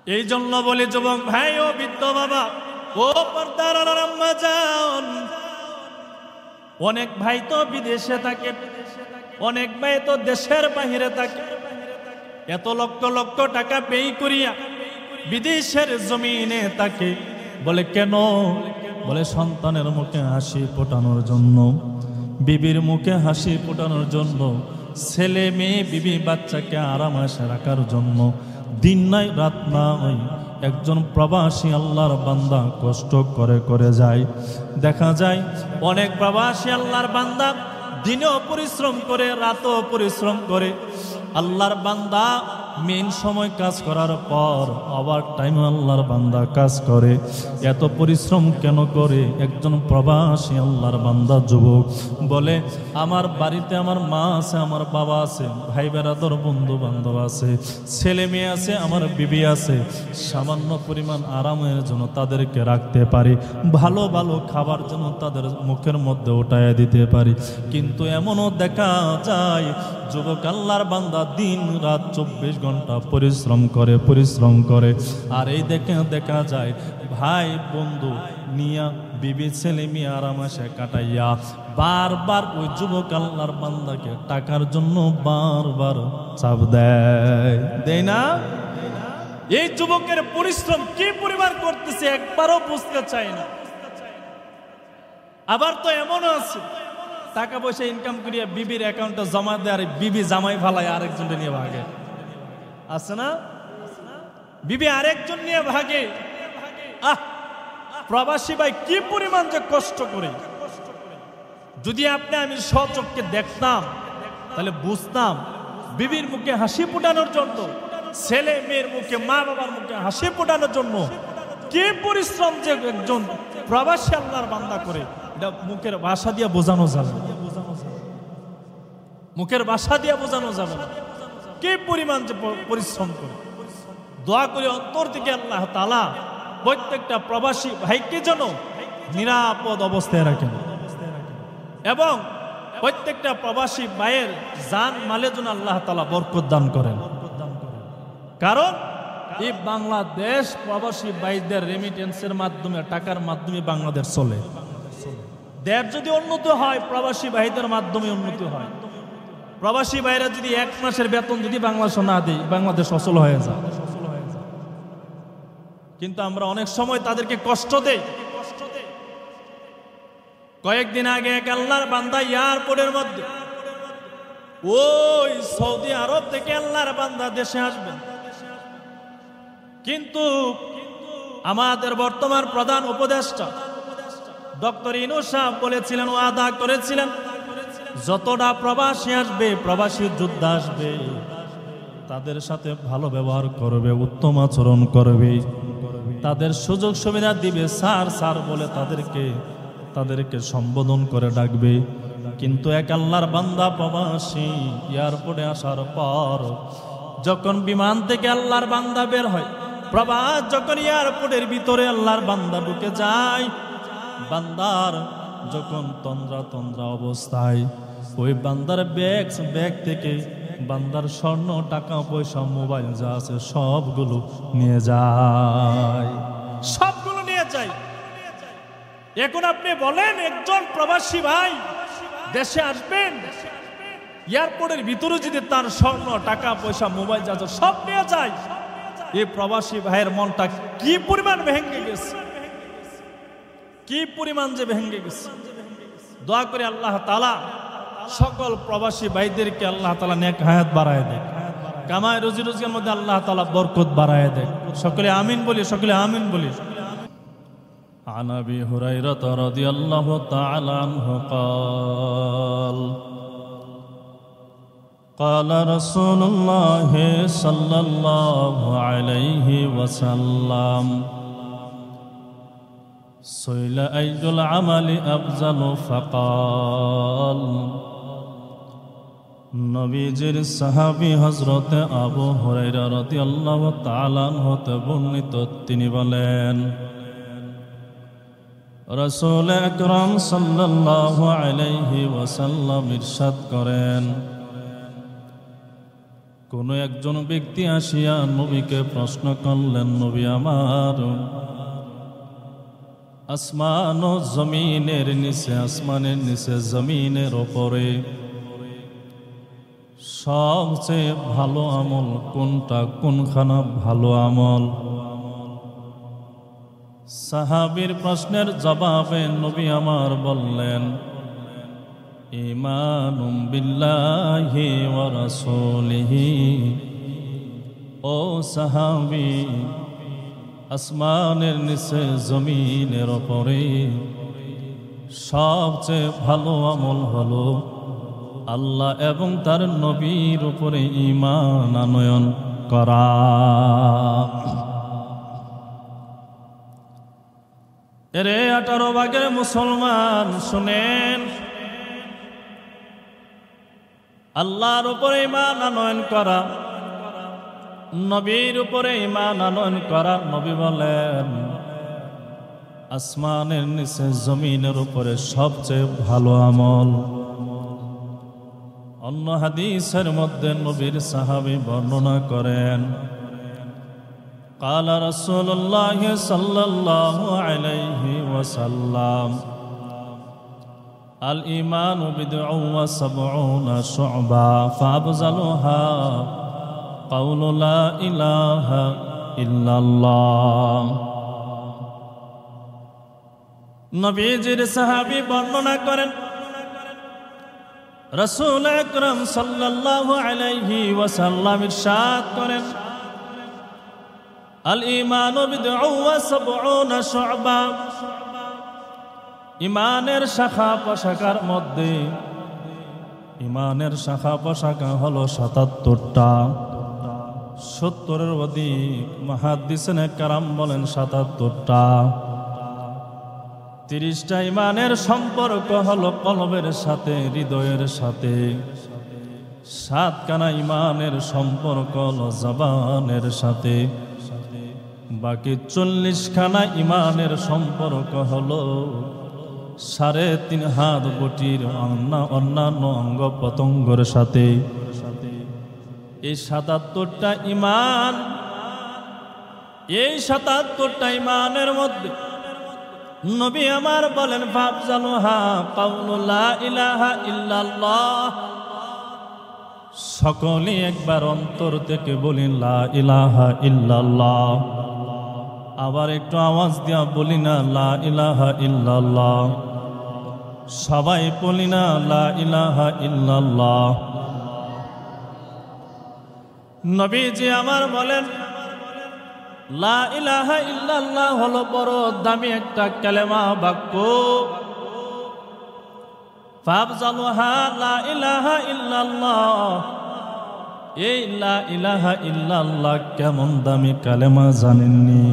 এই জন্য বলি যুবক ভাই ও বৃদ্ধ বাবা ও পর্দার আম্মা জান, অনেক ভাই তো বিদেশে থাকে, অনেক ভাই তো দেশের বাহিরে থাকে, এত লক্ষ লক্ষ টাকা ব্যয় করিয়া বিদেশের জমিনে থাকে। বলে কেন? বলে সন্তানের মুখে হাসি ফোটানোর জন্য, বিবির মুখে হাসি ফোটানোর জন্য, ছেলে মেয়ে বিবি বাচ্চাকে আরামাসে রাখার জন্য। দিন নাই রাত নাই একজন প্রবাসী আল্লাহর বান্দা কষ্ট করে করে যায়। দেখা যায় অনেক প্রবাসী আল্লাহর বান্দা দিনেও পরিশ্রম করে, রাতও পরিশ্রম করে। আল্লাহর বান্দা মেন সময় কাজ করার পর আবার টাইম আল্লাহর বান্দা কাজ করে। এত পরিশ্রম কেন করে? একজন প্রবাসী আল্লাহর বান্দা যুবক বলে, আমার বাড়িতে আমার মা আছে, আমার বাবা আছে, ভাই বেরাদর বন্ধু বান্ধব আছে, ছেলে মেয়ে আছে, আমার বিবি আছে। সামান্য পরিমাণ আরামের জন্য তাদেরকে রাখতে পারি, ভালো ভালো খাবার জন্য তাদের মুখের মধ্যে উঠাইয়া দিতে পারি। কিন্তু এমনও দেখা যায় যুবক আল্লাহর বান্দা দিন রাত 24 ঘন্টা পরিশ্রম করে। আর এই দেখা যায় ভাই বন্ধু নিয়া বিবি ছেলে মেয়ে আরামাসে কাটাইয়া বারবার ওই যুবক আল্লাহর বান্দাকে টাকার জন্য বারবার চাপ দেয় না? এই যুবকের পরিশ্রম কি পরিমাণ করতেছে একবারও বুঝতে চায় না। আবার তো এমনও আছে টাকা পয়সা ইনকাম করিয়া বিবির অ্যাকাউন্টে জমা দেয়, আর বিবি জামাই ফালায় আরেকজনকে নিয়ে ভাগে। আছে না? বিবি আরেকজন নিয়ে ভাগে। প্রবাসী ভাই কি পরিমাণ যে কষ্ট করে, যদি আপনি আমি স্বচক্ষে দেখতাম তাহলে বুঝতাম বিবির মুখে হাসি ফোটানোর জন্য, ছেলে মেয়ের মুখে, মা বাবার মুখে হাসি ফোটানোর জন্য কি পরিশ্রম যে একজন প্রবাসী আল্লাহর বান্দা করে। এটা মুখের ভাষা দিয়ে বোঝানো যাবে না, মুখের ভাষা দিয়ে বোঝানো যাবে না কি পরিমাণ যে পরিশ্রম করে। দোয়া করে অন্তর থেকে আল্লাহ তাআলা প্রত্যেকটা প্রবাসী ভাইকে যেন নিরাপদ অবস্থায় রাখেন, এবং প্রত্যেকটা প্রবাসী ভাইয়ের জান মালে যেন আল্লাহ তাআলা বরকত দান করেন। কারণ এই বাংলাদেশ প্রবাসী ভাইদের রেমিটেন্সের মাধ্যমে, টাকার মাধ্যমে বাংলাদেশ চলে। দেশ যদি উন্নত হয় প্রবাসী ভাইদের মাধ্যমে উন্নতি হয়। প্রবাসী ভাইরা যদি 1 মাসের বেতন যদি বাংলাদেশ না দেয়, বাংলাদেশ অচল হয়ে যায়। কিন্তু আমরা অনেক সময় তাদেরকে কষ্ট দেই। কয়েকদিন আগে এক আল্লাহর বান্দা এয়ারপোর্টের মধ্যে, ওই সৌদি আরব থেকে আল্লাহর বান্দা দেশে আসবেন, কিন্তু আমাদের বর্তমান প্রধান উপদেষ্টা ডক্টর ইউনূস সাহেব বলেছিলেন, ওয়াদা করেছিলেন, যতটা প্রবাসী আসবে, প্রবাসী যোদ্ধা আসবে, তাদের সাথে ভালো ব্যবহার করবে, উত্তম আচরণ করবে, তাদের সুযোগ সুবিধা দিবে, স্যার বলে তাদেরকে সম্বোধন করে ডাকবে। কিন্তু এক আল্লাহর বান্দা প্রবাসী এয়ারপোর্টে আসার পর যখন বিমান থেকে আল্লাহর বান্দা বের হয়, প্রবাস যখন এয়ারপোর্টের ভিতরে আল্লাহর বান্দা ঢুকে যায়, বান্দার যখন তন্দ্রা অবস্থায় ওই বান্দার ব্যাগ থেকে বান্দার স্বর্ণ, টাকা পয়সা, মোবাইল যা আছে সবগুলো নিয়ে যায়। এখন আপনি বলেন, একজন প্রবাসী ভাই দেশে আসবেন, এয়ারপোর্টের ভিতরে যদি তার স্বর্ণ, টাকা পয়সা, মোবাইল যা আছে সব নিয়ে যায়, এই প্রবাসী ভাইয়ের মনটা কি পরিমাণ ভেঙে গেছে, কি পরিমাণ যে ভেঙে গেছে। দোয়া করে আল্লাহ তাআলা সকল প্রবাসী ভাইদেরকে আল্লাহ তাআলা নেক হায়াত বাড়ায় দেয়, কামায় রুজি রোজগারের মধ্যে আল্লাহ তাআলা বরকত বাড়ায় দেয়। সকলে আমিন বলি, সকলে আমিন বলি। عن أبي هريرة رضي الله تعالى عنه قال قال رسول الله صلى الله عليه وسلم سئل أي العمل أفضل فقال নবীজির সাহাবী হযরত আবু হুরায়রা রাদিয়াল্লাহু তাআলা আনহু হতে বর্ণিত, তিনি বলেন, রাসূল আকরাম সাল্লাল্লাহু আলাইহি ওয়াসাল্লাম ইরশাদ করেন, কোন একজন ব্যক্তি আসিয়া নবীকে প্রশ্ন করলেন, নবী আমার, আসমান ও জমিনের নিচে, আসমানের নিচে জমিনের ওপরে সবচেয়ে ভালো আমল কোনটা, কোনখানা ভালো আমল? সাহাবীর প্রশ্নের জবাবে নবী আমার বললেন, ঈমানুম বিল্লাহি ওয়া রাসূলিহি। ও সাহাবী, আসমানের নিচে জমিনের ওপরে সবচেয়ে ভালো আমল হলো আল্লাহ এবং তার নবীর উপরে ঈমান আনয়ন করা। এরে 18 ভাগের মুসলমান শুনেন, আল্লাহর উপরে ঈমান আনয়ন করা, নবীর উপরে ঈমান আনয়ন করা। নবী বলেন, আসমানের নিচে জমিনের উপরে সবচেয়ে ভালো আমল। অন্য হাদিসের মধ্যে নবীর সাহাবী বর্ণনা করেন, قال رسول الله صلى الله عليه وسلم الإيمان بضع وسبعون شعبة فأفضلها قول لا إله إلا الله। নবীজির সাহাবী বর্ণনা করেন, রাসূল আকরাম সাল্লাল্লাহু আলাইহি ওয়াসাল্লাম ইরশাদ করেন, আল ঈমানু বিদউ ওয়া সাবউনা শু'বা। ঈমানের শাখা প্রশাখার মধ্যে, ঈমানের শাখা প্রশাখা হলো ৭৭টা। ৭০-এর অধিক মুহাদ্দিসিনে কেরাম বলেন ৭৭টা। ৩০টা ঈমানের সম্পর্ক হলো কলবের সাথে, হৃদয়ের সাথে। ৭খানা ঈমানের সম্পর্ক হলো জবানের সাথে। বাকি ৪০খানা ঈমানের সম্পর্ক হলো ৩.৫ হাত বটির অন্যান্য অঙ্গ প্রত্যঙ্গের সাথে। এই ৭৭টা ঈমান, এই ৭৭টা ঈমানের মধ্যে নবী আমার বলেন, ফাফজালুহা কাউলু লা ইলাহা ইল্লাল্লাহ। সকলে একবার অন্তর থেকে বলি লা ইলাহা ইল্লাল্লাহ। আবার একটু আওয়াজ দিয়া বলি না লা ইলাহা ইল্লাল্লাহ। সবাই বলি না লা ইলাহা ইল্লাল্লাহ। নবীজি আমার বলেন, লা ইলাহা ইল্লাল্লাহ হলো বড় দামি একটা কালেমা বাক্য। ফাফজালুহা লা ইলাহা ইল্লাল্লাহ। এই লা ইলাহা ইল্লাল্লাহ কেমন দামি কালেমা জানেননি?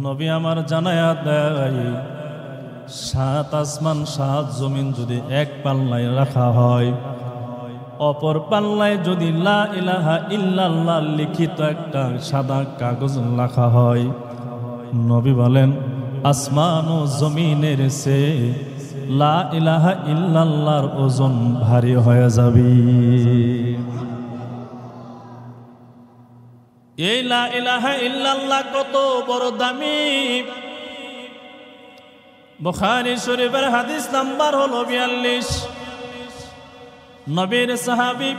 নবী আমার জানায়া দেয়, ৭ আসমান ৭ জমিন যদি এক পাল্লায় রাখা হয়, অপর পাল্লায় যদি লা ইলাহা ইল্লাল্লাহ লিখিত একটা সাদা কাগজ রাখা হয়, নবী বলেন আসমান ও জমিনের চেয়ে লা ইলাহা ইল্লাল্লাহর ওজন ভারী হয়ে যাবে। এই লা ইলাহা ইল্লাল্লাহ কত বড় দামি! বুখারী শরীফের হাদিস নাম্বার হলো ৪২। নবীর সাহাবী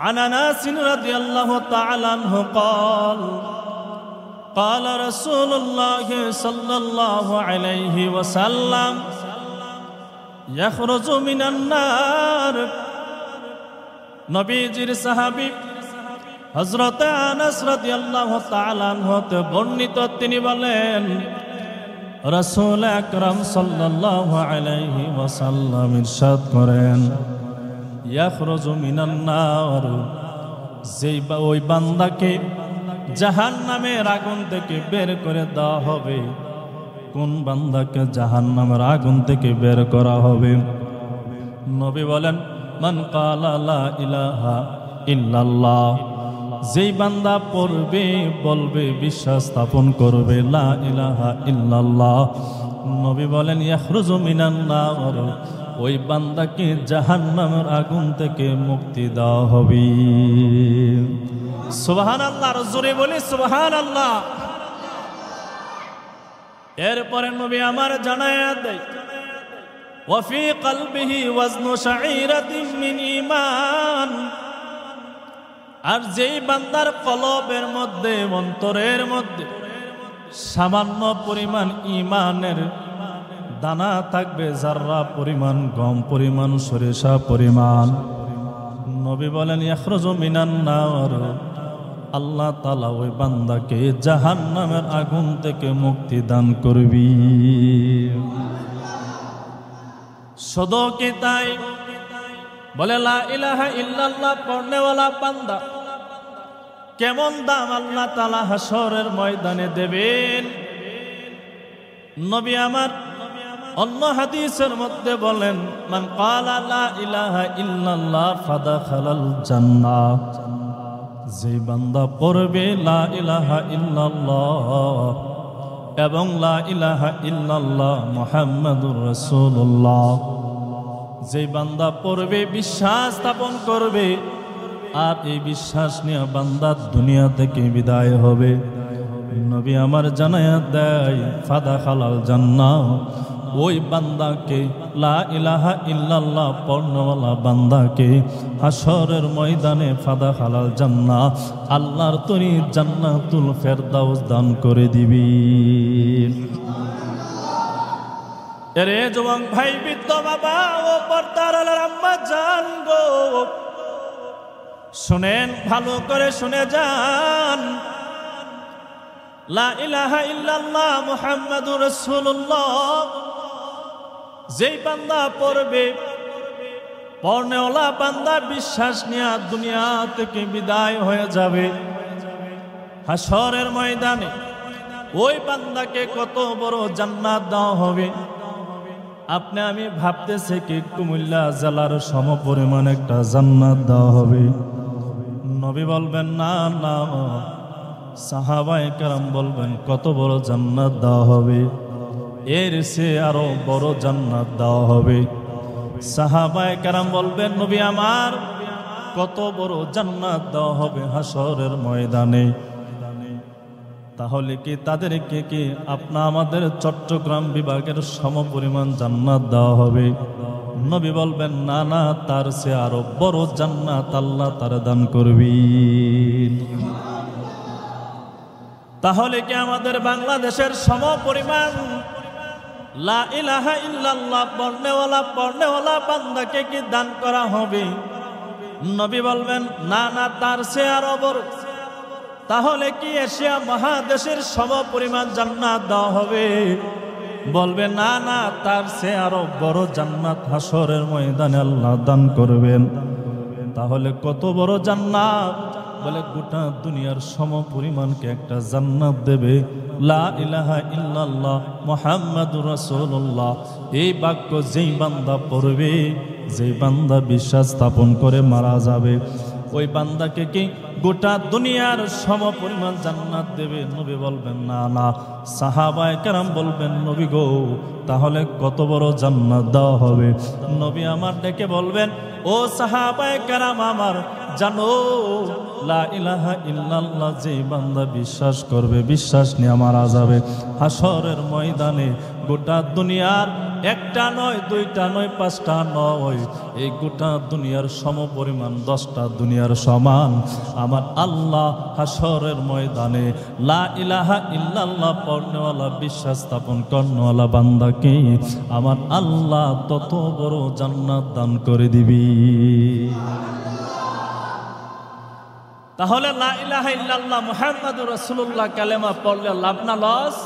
আনাস রাদিয়াল্লাহু তাআলা আনহু قال قال رسول الله صلى الله عليه وسلم يخرج من النار। নবীজির সাহাবী হযরত আনাস রাদিয়াল্লাহু তাআলা আনহু হতে বর্ণিত, তিনি বলেন, রাসূল আকরাম সাল্লাল্লাহু আলাইহি ওয়াসাল্লাম ইরশাদ করেন, ইয়াখরুজু মিনান নার। যেই ওই বান্দাকে জাহান্নামের আগুন থেকে বের করে দেওয়া হবে। কোন বান্দাকে জাহান্নামের আগুন থেকে বের করা হবে? নবী বলেন, মান ক্বালা লা ইলাহা ইল্লাল্লাহ। যেই বান্দা পড়বে, বলবে, বিশ্বাস স্থাপন করবে লা ইলাহা ইল্লাল্লাহ, নবী বলেন ইয়াখরুজু মিনান নার, ওই বান্দাকে জাহান্নামের আগুন থেকে মুক্তি দেওয়া হবে। সুবহানাল্লাহ, জোরে বলি সুবহানাল্লাহ। এরপরে নবী আমার জানায়া দেয় ওয়াফি কলবিহি ওয়াজনু শাঈরাতিন মিন ঈমান। আর যেই বান্দার কলবের মধ্যে, অন্তরের মধ্যে সামান্য পরিমাণ ঈমানের দানা থাকবে, যাররা পরিমাণ, গম পরিমাণ, সরিষা পরিমাণ, নবী বলেন ইয়াখরুজু মিনান নার, আল্লাহ তাআলা ওই বান্দাকে জাহান্নামের আগুন থেকে মুক্তি দান করবি। শুধু কি তাই? বলে লা ইলাহা ইল্লাল্লাহ পড়নেওয়ালা বান্দা কেমন দাম আল্লাহ তাআলা হাশরের ময়দানে দেবেন। নবী আমার অন্য হাদিসের মধ্যে বলেন মান ক্বালা লা ইলাহা ইল্লাল্লাহ ফাদাখালাল জান্নাহ। যে বান্দা পড়বে লা ইলাহা ইল্লাল্লাহ এবং লা ইলাহা ইল্লাল্লাহ মুহাম্মাদুর রাসূলুল্লাহ, যে বান্দা পড়বে, বিশ্বাস স্থাপন করবে, আর এই বিশ্বাস নিয়ে বান্দা দুনিয়া থেকে বিদায় হবে, নবী আমার জানায়া দেয় ফাদাখালাল জান্নাহ। ওই বান্দাকে, লা ইলাহা ইল্লাল্লাহ পড়নেওয়ালা বান্দাকে হাশরের ময়দানে ফাদাখালাল জান্নাহ, আল্লাহর তৈরি জান্নাতুল ফেরদাউস দান করে দিবি। এরে যুবক ভাই, বৃদ্ধ বাবা ও পর্দার আলার আম্মা জান গো, শুনেন, ভালো করে শুনে যান। লা ইলাহা ইল্লাল্লাহ মুহাম্মাদুর রাসূলুল্লাহ যেই বান্দা পড়বে, পড়নেওয়ালা বান্দা বিশ্বাস নিয়ে দুনিয়া থেকে বিদায় হয়ে যাবে, হাশরের ময়দানে ওই বান্দাকে কত বড় জান্নাত দেওয়া হবে। আপনি আমি ভাবতেছি কি কুমিল্লা জেলার সমপরিমাণ একটা জান্নাত দেওয়া হবে। নবী বলবেন না না, সাহাবায়ে কেরাম বলবেন কত বড় জান্নাত দেওয়া হবে, এর চেয়ে আরো বড় জান্নাত দেওয়া হবে। সাহাবায়ে কেরাম বলবেন নবী আমার কত বড় জান্নাত দেওয়া হবে হাশরের ময়দানে। তাহলে কি তাদেরকে কি আমাদের চট্টগ্রাম বিভাগের সমপরিমাণ জান্নাত দেওয়া হবে? নবী বলবেন না না, তার চেয়ে আরো বড় জান্নাত আল্লাহ তারা দান করবি। তাহলে কি আমাদের বাংলাদেশের সমপরিমাণ লা ইলাহা ইল্লাল্লাহ পড়নেওয়ালা বান্দাকে কি দান করা হবে? নবী বলবেন না না, তার চেয়ে আরো বড়। তাহলে কি এশিয়া মহাদেশের সমপরিমাণ জান্নাত দেওয়া হবে? বলবে না না, তার চেয়ে আরো বড় জান্নাত হাশরের ময়দানে আল্লাহ দান করবেন। তাহলে কত বড় জান্নাত? বলে গোটা দুনিয়ার সমপরিমাণকে একটা জান্নাত দেবে। লা ইলাহা ইল্লাল্লাহ মুহাম্মাদুর রাসূলুল্লাহ এই বাক্য যেই বান্দা পড়বে, যেই বান্দা বিশ্বাস স্থাপন করে মারা যাবে, ওই বান্দাকে কি গোটা দুনিয়ার সমপরিমাণ জান্নাত দেবে? নবী বলবেন না না। সাহাবায়ে কেরাম বলবেন নবী গো, তাহলে কত বড় জান্নাত দেওয়া হবে? নবী আমার ডেকে বলবেন ও সাহাবায়ে কেরাম আমার, জানো লা ইলাহা ইল্লাল্লাহ যে বান্দা বিশ্বাস করবে, বিশ্বাস নিয়ে মারা যাবে, হাশরের ময়দানে গোটা দুনিয়ার একটা নয়, দুইটা নয়, পাঁচটা নয়, এই গোটা দুনিয়ার সমপরিমাণ 10টা দুনিয়ার সমান আমার আল্লাহ হাশরের ময়দানে লা ইলাহা ইল্লাল্লাহ পড়নেওয়ালা, বিশ্বাস স্থাপন করনেওয়ালা বান্দাকে আমার আল্লাহ তত বড় জান্নাত দান করে দিবি। তাহলে লা ইলাহা ইল্লাল্লাহ মুহাম্মাদুর রাসূলুল্লাহ কালেমা পড়লে লাভ না লস?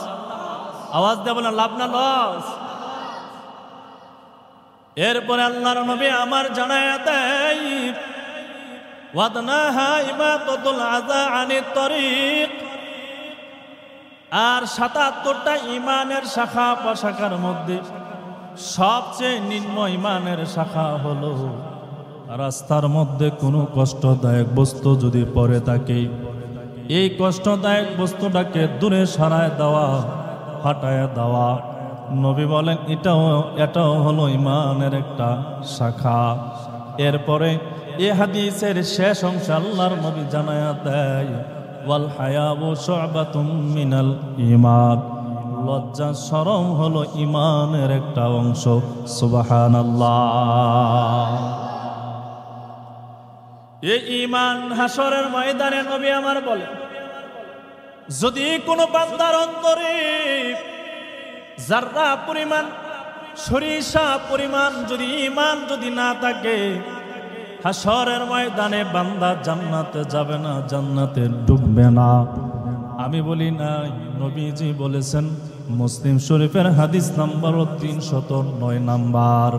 আওয়াজ দেব না, লাভ না লস? এরপরে আল্লাহর নবী আমার জানায়া দেয় ওয়াদনাহা ইমাতাতুল আযা আনিত তরিক। আর ৭৭টা ইমানের শাখা প্রশাখার মধ্যে সবচেয়ে নিম্ন ইমানের শাখা হলো রাস্তার মধ্যে কোনো কষ্টদায়ক বস্তু যদি পড়ে থাকে, এই কষ্টদায়ক বস্তুটাকে দূরে সরায় দেওয়া, হটায় দেওয়া। নবী বলেন এটাও হলো ইমানের একটা শাখা। এরপরে এ হাদিসের শেষ অংশ আল্লাহর নবী জানায়া দেয়, ওয়াল হায়াউ শু'বাতুম মিনাল ঈমান, লজ্জা শরম হলো ইমানের একটা অংশ। সুবহানাল্লাহ। এই ঈমান হাসরের ময়দানে নবী আমার বলে, যদি কোনো বান্দার অন্তরে যাররা পরিমাণ, সরিষা পরিমাণ যদি ঈমান যদি না থাকে, হাসরের ময়দানে বান্দা জান্নাতে যাবে না, জান্নাতে ঢুকবে না। আমি বলি নাই, নবীজি বলেছেন। মুসলিম শরীফের হাদিস নাম্বার 309 নাম্বার।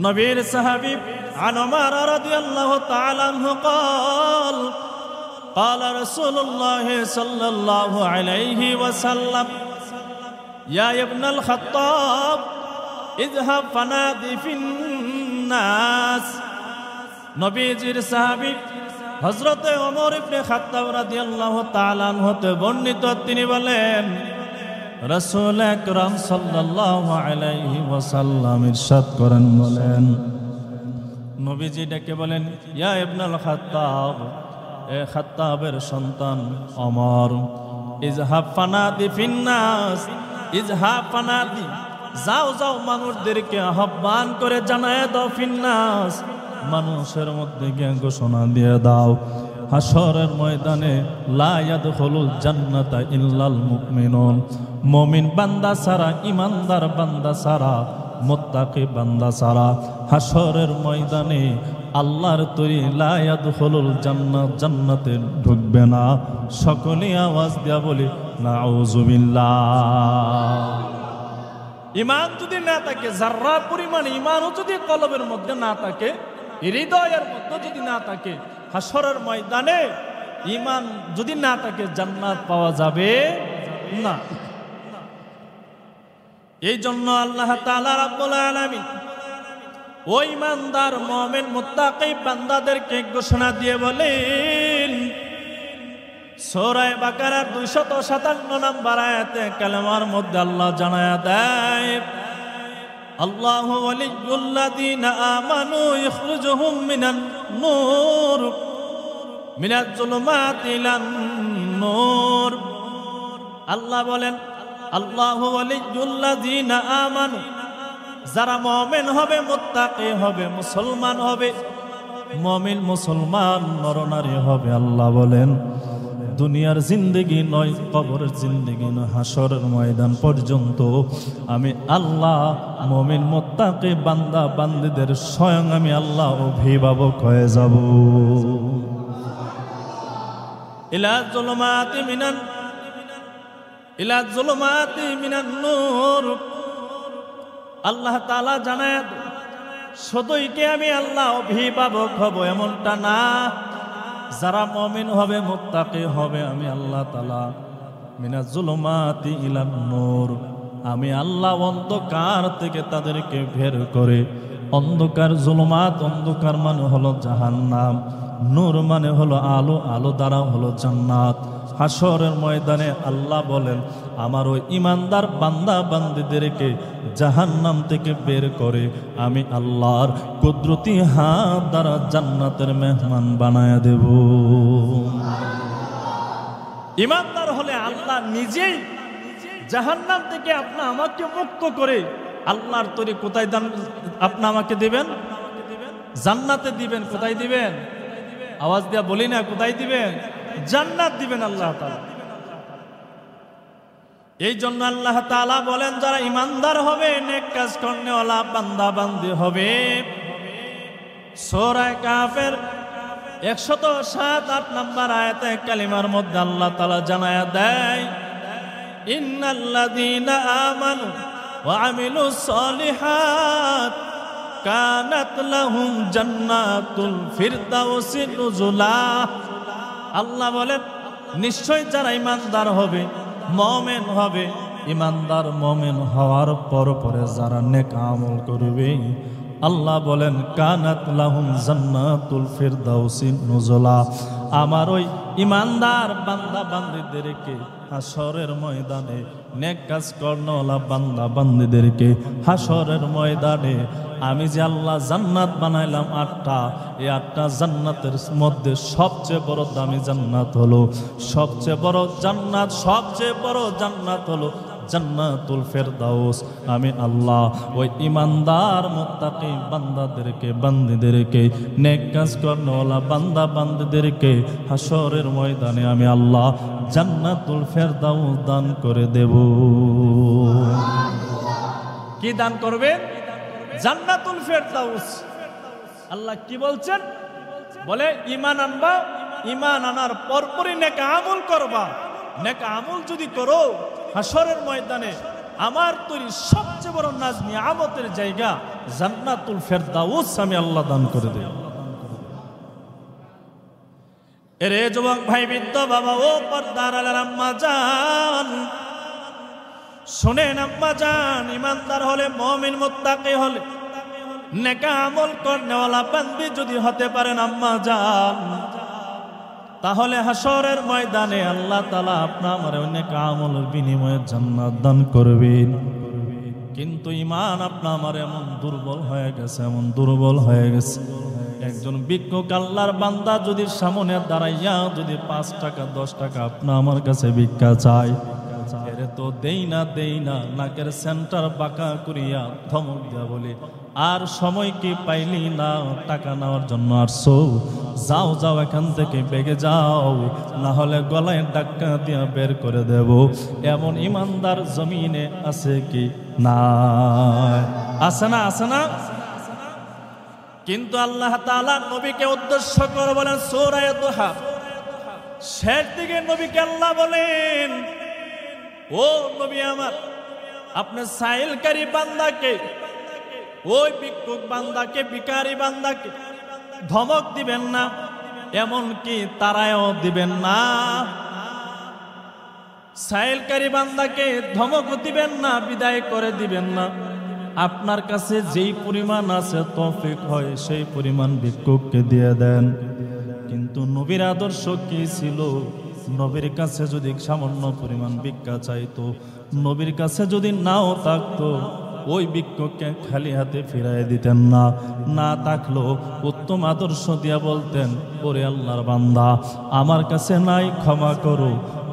নবীর সাহাবী আন উমর রাদিয়াল্লাহু তাআলা আনহু قال قال رسول الله صلى الله عليه وسلم يا ابن الخطاب اذهب فنادي في الناس। নবীজির সাহাবী হযরত ওমর ইবনে খাত্তাব রাদিয়াল্লাহু তাআলা আনহু হতে বর্ণিত, তিনি বলেন, রাসূল আকরাম সাল্লাল্লাহু আলাইহি ওয়াসাল্লাম ইরশাদ করেন, বলেন, নবীজি ডেকে বলেন, ইয়া ইবনুল খাত্তাব, এ খাত্তাবের সন্তান ওমর, ইজহাব ফানাদি ফিন্নাস, ইজহাব ফানাদি, যাও যাও মানুষদেরকে আহ্বান করে জানায় দাও, ফিন্নাস, মানুষের মধ্যে গিয়ে ঘোষণা দিয়ে দাও, হাসরের ময়দানে লা ইয়াদখুলুল জান্নাতা ইল্লাল মুমিনুন, মুমিন বান্দা ছাড়া, ইমানদার বান্দা ছাড়া, মুত্তাকি বান্দা ছাড়া হাসরের ময়দানে আল্লাহর তৈরি লা ইয়াদখুলুল জান্নাত, জান্নাতে ঢুকবে না। সকলে আওয়াজ দিয়া বলি নাউযুবিল্লাহ। ঈমান যদি না থাকে, যাররা পরিমাণ ঈমানও যদি কলবের মধ্যে না থাকে, হৃদয়ের মধ্যে যদি না থাকে, হাসরের ময়দানে ঈমান যদি না থাকে, জান্নাত পাওয়া যাবে না। এই জন্য আল্লাহ তাআলা রাব্বুল আলামিন ওই ইমানদার মুমিন মুত্তাকি বান্দাদেরকে ঘোষণা দিয়ে বলেন, সূরা বাকারার 257 নম্বর আয়াতে কালেমার মধ্যে আল্লাহ জানায়া দেয়, আল্লাহু ওয়ালিয়ুল্লাযীনা আমানু ইখরিজুহুম মিনান নূর মিনাজ যুলুমাতি ইলান নূর। আল্লাহ বলেন, আল্লাহু ওয়ালিয়ুল্লাযীনা আমানু, যারা মুমিন হবে, মুত্তাকি হবে, মুসলমান হবে, মুমিন মুসলমান নরনারী হবে, আল্লাহ বলেন দুনিয়ার জিন্দেগি নয়, কবরের জিন্দেগি নয়, হাসরের ময়দান পর্যন্ত আমি আল্লাহ মুমিন মুত্তাকি বান্দা বান্দীদের স্বয়ং আমি আল্লাহ অভিভাবক হয়ে যাব। ইলা যুলুমাতি মিনান নূর। আল্লাহ তাআলা জানায়, শুধুই কি আমি আল্লাহ অভিভাবক হব এমনটা না, যারা মুমিন হবে, মুত্তাকি হবে, আমি আল্লাহ তাআলা মিনাজ যুলুমাতি ইলান নূর, আমি আল্লাহ অন্ধকার থেকে তাদেরকে বের করে, অন্ধকার জুলুমাত, অন্ধকার মানে হলো জাহান্নাম, নূর মানে হলো আলো, আলো দ্বারা হলো জান্নাত। হাসরের ময়দানে আল্লাহ বলেন, আমার ওই ইমানদার বান্দা বান্দীদেরকে জাহান্নাম থেকে বের করে আমি আল্লাহর কুদরতি হাত দ্বারা জান্নাতের মেহমান বানায়া দেব। ইমানদার হলে আল্লাহ নিজেই জাহান্নাম থেকে আপনি আমাকে মুক্ত করে আল্লাহর তৈরি কোথায় দান আপনি আমাকে দিবেন? জান্নাতে দিবেন। কোথায় দিবেন? আওয়াজ দিয়া বলি না, কোথায় দিবেন? জান্নাত দিবেন আল্লাহ তাআলা। এই জন্য আল্লাহ তাআলা বলেন, যারা ইমানদার হবে, নেক কাজ করনেওয়ালা বান্দা বান্দি হবে, সূরা কাফের 107-8 নম্বর আয়াতে কালিমার মধ্যে আল্লাহ তাআলা জানায়া দেয়, ইন্নাল্লাযীনা আমানু ওয়া আমিলুস সলিহাত কানাত লাহুম জান্নাতুল ফিরদাউসি নুজুলা। আল্লাহ বলেন, নিশ্চয় যারা ইমানদার হবে, মুমিন হবে, ইমানদার মুমিন হওয়ার পরে যারা নেক আমল করবে, আল্লাহ বলেন কানাত লাহুম জান্নাতুল ফিরদাউসি নুজুলা, আমার ওই ইমানদার বান্দা বান্দীদেরকে হাসরের ময়দানে, নেক কাজ কর্ণওয়ালা বান্দা বান্দীদেরকে হাসরের ময়দানে আমি যে আল্লাহ জান্নাত বানাইলাম 8টা, এই 8টা জান্নাতের মধ্যে সবচেয়ে বড় দামি জান্নাত হলো, সবচেয়ে বড় জান্নাত হলো জান্নাতুল ফেরদাউস। আমি আল্লাহ ওই ইমানদার মুত্তাকি বান্দাদেরকে বান্দীদেরকে, নেক কাজ কর্ণওয়ালা বান্দা বান্দীদেরকে হাসরের ময়দানে আমি আল্লাহ জান্নাতুল ফেরদাউস দান করে দেব। কি দান করবে? জান্নাতুল ফেরদাউস। আল্লাহ কি বলছেন? বলে ঈমান আনবা, ঈমান আনার পরপরই নেক আমল করবা। নেক আমল যদি করো, হাসরের ময়দানে আমার তৈরি সবচেয়ে বড় নাজ নিয়ামতের জায়গা জান্নাতুল ফেরদাউস আমি আল্লাহ দান করে দেব। এরে যুবক ভাই, বৃদ্ধ বাবা, ও পর্দার আলার আম্মা জান, শুনেন আম্মা জান, ইমানদার হলে, মুমিন মুত্তাকি হলে, নেক আমল করনেওয়ালা বান্দি যদি হতে পারেন আম্মা জান, তাহলে হাসরের ময়দানে আল্লাহ তাআলা আপনার আমার নেক আমলের বিনিময়ে জান্নাত দান করবেন। কিন্তু ঈমান আপনার আমার এমন দুর্বল হয়ে গেছে, একজন ভিক্ষুক আল্লাহর বান্দা যদি সামনে দাঁড়াইয়া যদি 5 টাকা 10 টাকা আপনার আমার কাছে ভিক্ষা চায়, এরে তো দেই না, নাকের সেন্টার বাঁকা করিয়া ধমক দিয়া বলে, আর সময় কি পাইলি না টাকা নেওয়ার জন্য আসছো? যাও এখান থেকে বেগে যাও, না হলে গলায় ডাক্কা দিয়া বের করে দেব। এমন ইমানদার জমিনে আছে কি? না, আছে না? কিন্তু আল্লাহ তাআলা নবীকে উদ্দেশ্য করে বলেন সূরা দুহা শেষ দিকে নবীকে আল্লাহ বলেন, ও নবী আমার, আপনি সাইলকারী বান্দাকে, ওই ভিক্ষুক বান্দাকে, ভিখারি বান্দাকে ধমক দিবেন না, এমনকি তারাও দিবেন না। সাইলকারী বান্দাকে ধমক দিবেন না, বিদায় করে দিবেন না। আপনার কাছে যেই পরিমাণ আছে তৌফিক হয় সেই পরিমাণ ভিক্ষুককে দিয়ে দেন। কিন্তু নবীর আদর্শ কি ছিল? নবীর কাছে যদি সামান্য পরিমাণ ভিক্ষা চাইতো, নবীর কাছে যদি নাও থাকতো, ওই ভিক্ষুককে খালি হাতে ফিরাই দিতেন না। না থাকলো উত্তম আদর্শ দিয়া বলতেন, ওরে আল্লাহর বান্দা, আমার কাছে নাই, ক্ষমা করো,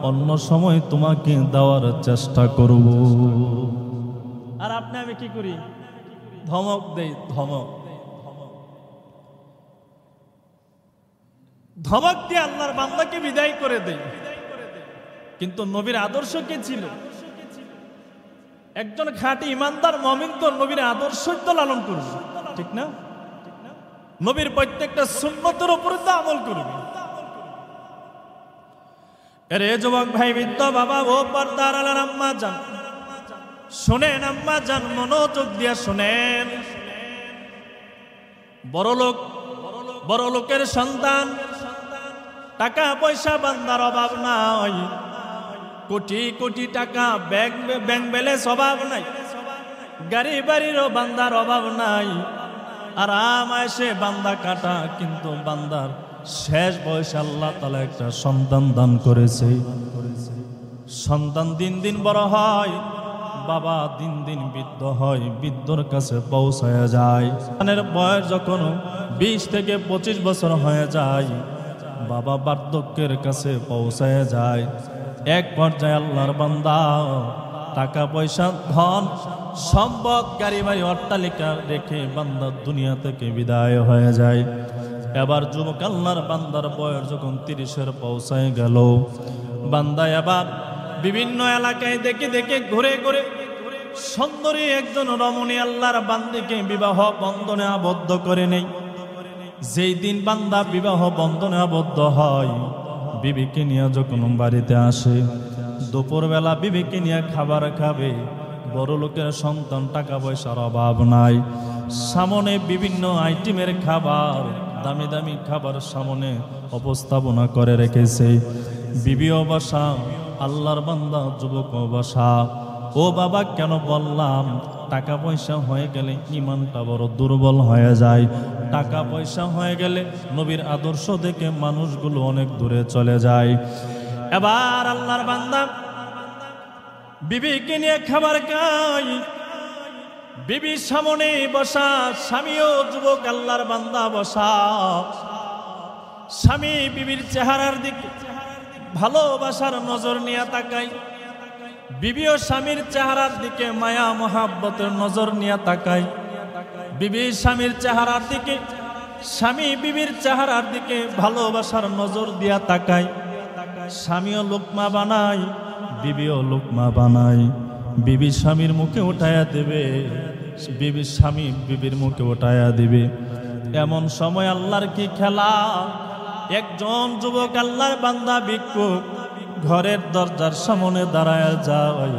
অন্য সময় তোমাকে দেওয়ার চেষ্টা করব। আর আপনি আমি কি করি? ধমক দেই, ধমক দিয়ে আল্লাহর বান্দাকে বিদায় করে দেই। কিন্তু নবীর আদর্শ কি ছিল? একজন খাঁটি ইমানদার মুমিন তো নবীর আদর্শই তো লালন করবে, ঠিক না? নবীর প্রত্যেকটা সুন্নতের উপরে তো আমল করবে। এরে যুবক ভাই, বৃদ্ধ বাবা, ও পর্দার আলার আম্মা জান, শুনেন আম্মা জান, মনোযোগ দিয়া শুনেন। বড় লোকের সন্তান, টাকা পয়সা বান্দার অভাব নাই, কোটি কোটি টাকা ব্যাংক ব্যালেন্স অভাব নাই, গাড়ি বাড়িরও বান্দার অভাব নাই, আরাম আয়েশে বান্দা কাটা। কিন্তু বান্দার শেষ বয়সে আল্লাহ তাআলা একটা সন্তান দান করেছে। সন্তান দিন দিন বড় হয়, বাবা দিন দিন বৃদ্ধ হয়, বৃদ্ধর কাছে পৌঁছায় যায়। সন্তানের বয়স যখন 20 থেকে 25 বছর হয়ে যায়, বাবা বার্ধক্যের কাছে পৌঁছায় যায়। এক পর্যায়ে আল্লাহর বান্দা টাকা পয়সা, ধন সম্পদ, গাড়ি বাড়ি, অট্টালিকা রেখে বান্দা দুনিয়া থেকে বিদায় হয়ে যায়। এবার যুবক আল্লাহর বান্দার বয়স যখন 30-এর পৌঁছায় গেল, বান্দা এবার বিভিন্ন এলাকায় দেখে ঘুরে সুন্দরী একজন রমণী আল্লাহর বান্দিকে বিবাহ বন্ধনে আবদ্ধ করে নেই। যেই দিন বান্দা বিবাহ বন্ধনে আবদ্ধ হয়, বিবিকে নিয়ে যখন বাড়িতে আসে, দুপুরবেলা বিবিকে নিয়ে খাবার খাবে। বড় লোকের সন্তান, টাকা পয়সার অভাব নাই, সামনে বিভিন্ন আইটেমের খাবার, দামি দামি খাবার সামনে উপস্থাপনা করে রেখেছে। বিবিও বসা, আল্লাহর বান্দা যুবক বসা। ও বাবা, কেন বললাম টাকা পয়সা হয়ে গেলে ইমানটা বড় দুর্বল হয়ে যায়। টাকা পয়সা হয়ে গেলে নবীর আদর্শ থেকে মানুষগুলো অনেক দূরে চলে যায়। এবার আল্লাহর বান্দা বিবিকে নিয়ে খাবার খায়, বিবির সামনে বসা, স্বামীও যুবক আল্লাহর বান্দা বসা। স্বামী বিবির চেহারার দিকে ভালোবাসার নজর নিয়ে তাকায়, বিবিও স্বামীর চেহারার দিকে মায়া মোহাব্বতের নজর নিয়ে তাকায়। বিবি স্বামীর চেহারার দিকে, স্বামী বিবির চেহারার দিকে ভালোবাসার নজর দিয়া তাকায়। স্বামীও লোকমা বানায়, বিবিও লোকমা বানায়। বিবি স্বামীর মুখে উঠায়া দেবে, বিবি স্বামী বিবির মুখে উঠায়া দিবে। এমন সময় আল্লাহর কি খেলা, একজন যুবক আল্লাহর বান্দা ভিক্ষুক ঘরের দরজার সামনে দাঁড়ায় যায়।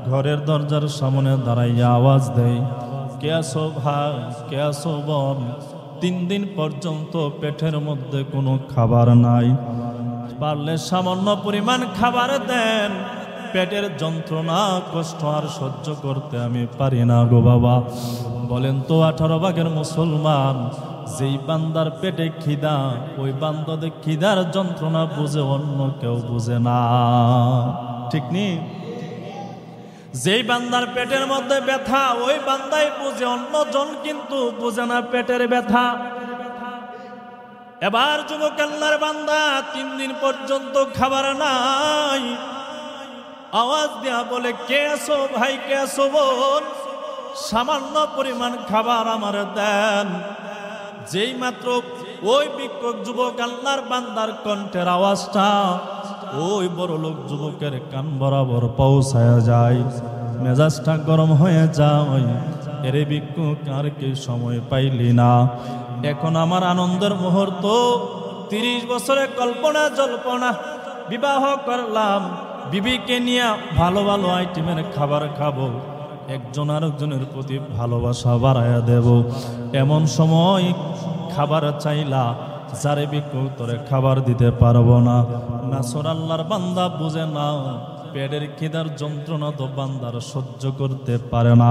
ঘরের দরজার সামনে দাঁড়াইয়া আওয়াজ দেয়, কে আসো ভাই, কে আসো বোন? 3 দিন পর্যন্ত পেটের মধ্যে কোনো খাবার নাই, পারলে সামান্য পরিমাণ খাবার দেন, পেটের যন্ত্রণা কষ্ট আর সহ্য করতে আমি পারি না গো বাবা। বলেন তো 18 ভাগের মুসলমান যেই বান্দার পেটে খিদা, ওই বান্দাদের খিদার যন্ত্রণা বুঝে, অন্য কেউ বুঝে না, ঠিক নি? যেই বান্দার পেটের মধ্যে ব্যথা, ওই বান্দাই বুঝে, অন্যজন কিন্তু বুঝে না পেটের ব্যথা। এবার যুবক আল্লাহর বান্দা 3 দিন পর্যন্ত খাবার নাই, আওয়াজ দেয়া বলে, কে আসো ভাই, কে আসো বোন? সামান্য পরিমাণ খাবার আমার দেন। যেই মাত্র ওই ভিক্ষুক যুবক আল্লাহর বান্দার কণ্ঠের আওয়াজটা ওই বড় লোক যুবকের কান বরাবর পৌঁছায় যায়, মেজাজটা গরম হয়ে যায়। এরে ভিক্ষুক, আর কি সময় পাইলি না? এখন আমার আনন্দের মুহূর্ত, 30 বছরে কল্পনা জল্পনা বিবাহ করলাম, বিবিকে নিয়ে ভালো ভালো আইটেমের খাবার খাবো, একজন আরেকজনের প্রতি ভালোবাসা বাড়াইয়া দেব। এমন সময় খাবার চাইলা, যারে ভিক্ষুক তোরে খাবার দিতে পারবো না। নাসর আল্লাহর বান্দা বুঝে না, পেটের খিদার যন্ত্রণা তো বান্দার সহ্য করতে পারে না।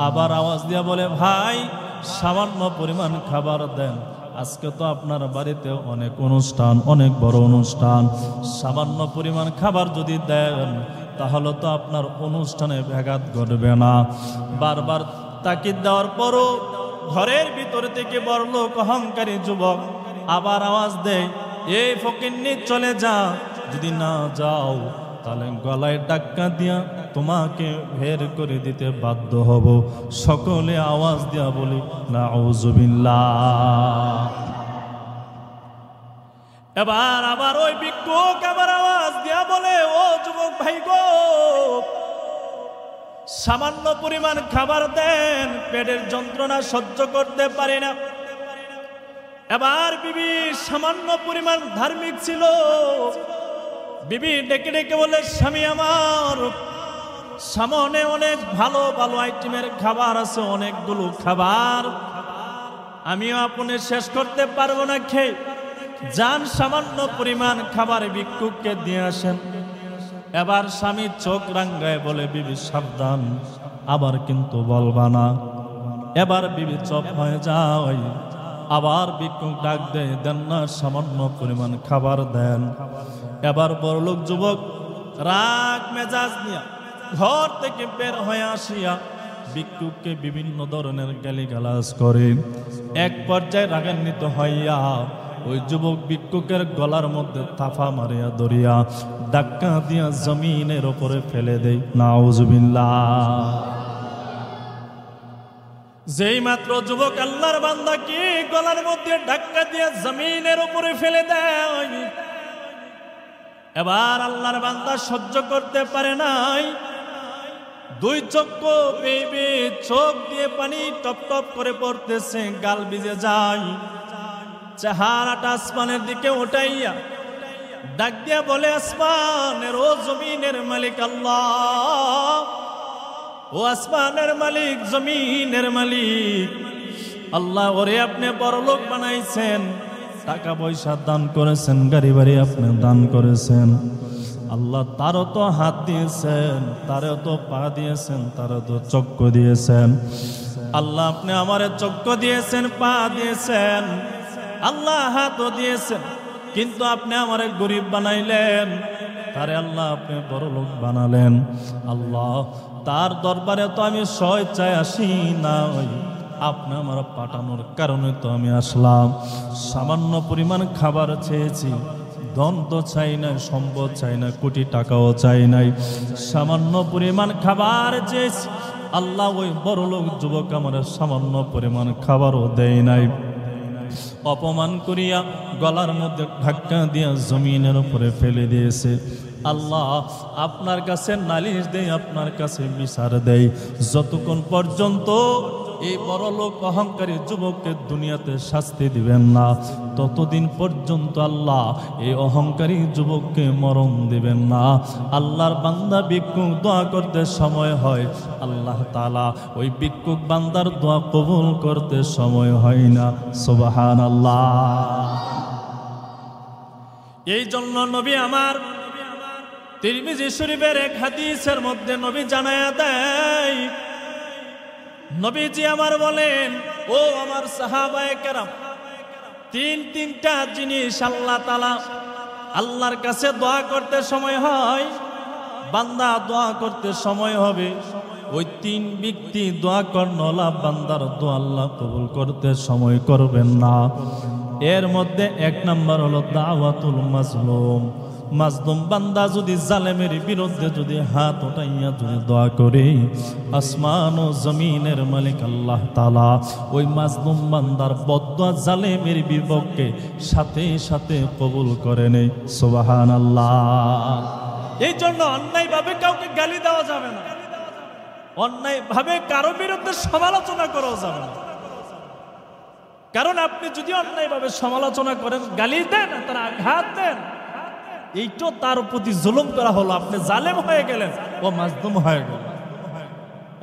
আবার আওয়াজ দিয়া বলে, ভাই সামান্য পরিমাণ খাবার দেন, আজকে তো আপনার বাড়িতে অনেক অনুষ্ঠান, অনেক বড় অনুষ্ঠান, সামান্য পরিমাণ খাবার যদি দেন তাহলে তো আপনার অনুষ্ঠানে ব্যাঘাত ঘটবে না। বারবার তাকিদ দেওয়ার পরও ঘরের ভিতর থেকে বড়লোক অহংকারী যুবক আবার আওয়াজ দেয়, এই ফকিন্নি চলে যা, যদি না যাও তাহলে গলায় ডাক্কা দিয়া তোমাকে বের করে দিতে বাধ্য হব। সকলে আওয়াজ দিয়া বলি নাউযুবিল্লাহ। এবার আবার ওই ভিক্ষুক আবার আওয়াজ দিয়া বলে, ও যুবক ভাই গো, সামান্য পরিমাণ খাবার দেন, পেটের যন্ত্রণা সহ্য করতে পারি না। এবার বিবি সামান্য পরিমাণ ধার্মিক ছিল, বিবি ডেকে ডেকে বলে, স্বামী আমার, সামনে অনেক ভালো ভালো আইটেমের খাবার আছে, অনেকগুলো খাবার, আমিও আপনি শেষ করতে পারবো না খেয়ে, যান সামান্য পরিমাণ খাবার ভিক্ষুককে দিয়ে আসেন। এবার স্বামী চোখ রাঙ্গায় বলে, বিবি সাবধান, আবার কিন্তু বলবা না। এবার বিবি চুপ হয়ে যায়, আবার ভিক্ষুক ডাক দেয়, দেন না সামান্য পরিমাণ খাবার দেন। এবার বড়লোক যুবক রাগ মেজাজ নিয়ে ঘর থেকে বের হয়ে আসিয়া ভিক্ষুককে বিভিন্ন ধরনের গালিগালাজ করে। এক পর্যায়ে রাগান্বিত হইয়া ওই যুবক ভিক্ষুকের গলার মধ্যে তাফা মারিয়া ধরিয়া ধাক্কা দিয়া জমিনের উপরে ফেলে দেয়। নাউযুবিল্লাহ। যেই মাত্র যুবক আল্লাহর বান্দাকে গলার মধ্যে ধাক্কা দিয়ে জমিনের উপরে ফেলে দেয়, এবার আল্লাহর বান্দা সহ্য করতে পারে নাই, 2 চক্ষু বেয়ে চোখ দিয়ে পানি টপ টপ করে পড়তেছে, গাল ভিজে যায়। চেহারাটা আসমানের দিকে উঠাইয়া ডাক দিয়া বলে, আসমানের ও জমিনের মালিক আল্লাহ, ও আসমানের মালিক, জমিনের মালিক আল্লাহ, ওরে আপনি বড়লোক বানাইছেন, টাকা পয়সা দান করেছেন, গাড়ি বাড়ি আপনি দান করেছেন, আল্লাহ তারও তো হাত দিয়েছেন, তারও তো পা দিয়েছেন, তারও তো চক্ষু দিয়েছেন। আল্লাহ আপনি আমারে চক্ষু দিয়েছেন, পা দিয়েছেন, আল্লাহ হাতও দিয়েছেন, কিন্তু আপনি আমারে গরিব বানাইলেন, তারে আল্লাহ আপনি বড় লোক বানালেন। আল্লাহ তার দরবারে তো আমি স্বেচ্ছায় আসি না, আপনি আমার পাঠানোর কারণে তো আমি আসলাম। সামান্য পরিমাণ খাবার চেয়েছি, ধন তো চাই নাই, সম্পদ চাই না, কোটি টাকাও চাই নাই, সামান্য পরিমাণ খাবার চেয়েছি। আল্লাহ ওই বড় লোক যুবক আমার সামান্য পরিমাণ খাবারও দেয় নাই, অপমান করিয়া গলার মধ্যে ধাক্কা দিয়া জমিনের উপরে ফেলে দিয়েছে। আল্লাহ আপনার কাছে নালিশ দেয়, আপনার কাছে বিচার দেয়, যতক্ষণ পর্যন্ত এই বড় লোক অহংকারী যুবককে দুনিয়াতে শাস্তি দিবেন না, ততদিন পর্যন্ত আল্লাহ এই অহংকারী যুবককে মরণ দিবেন না। আল্লাহর বান্দা ভিক্ষুক দোয়া করতে সময় হয়, আল্লাহ তাআলা ওই ভিক্ষুক বান্দার দোয়া কবুল করতে সময় হয় না। সুবহানাল্লাহ। এই জন্য নবী আমার তিরমিজি শরীফের এক হাদিসের মধ্যে নবী জানায়া দেয়, নবীজি আমার বলেন, ও আমার সাহাবায়ে কেরাম, তিনটা জিনিস আল্লাহ তাআলা আল্লাহর কাছে দোয়া করতে সময় হয়, বান্দা দোয়া করতে সময় হবে, ওই তিন ব্যক্তি দোয়া করনলা বান্দার দোয়া আল্লাহ কবুল করতে সময় করবেন না। এর মধ্যে এক নাম্বার হলো দাওয়াতুল মাজলুম। মাজলুম বান্দা যদি জালেমের বিরুদ্ধে যদি হাত উঠাইয়া যদি দোয়া করে, আসমান ও জমিনের মালিক আল্লাহ তাআলা ওই মাজলুম বান্দার বদদোয়া জালেমের বিপক্ষে সাথে সাথে কবুল করে নেই। সুবহানাল্লাহ। এই জন্য অন্যায়ভাবে কাউকে গালি দেওয়া যাবে না, অন্যায়ভাবে কারো বিরুদ্ধে সমালোচনা করাও যাবে না। কারণ আপনি যদি অন্যায়ভাবে সমালোচনা করেন, গালি দেন, তার আঘাত দেন, এইটা তার প্রতি জুলুম করা হলো, আপনি জালেম হয়ে গেলেন, ও মাজলুম হয়ে গেল।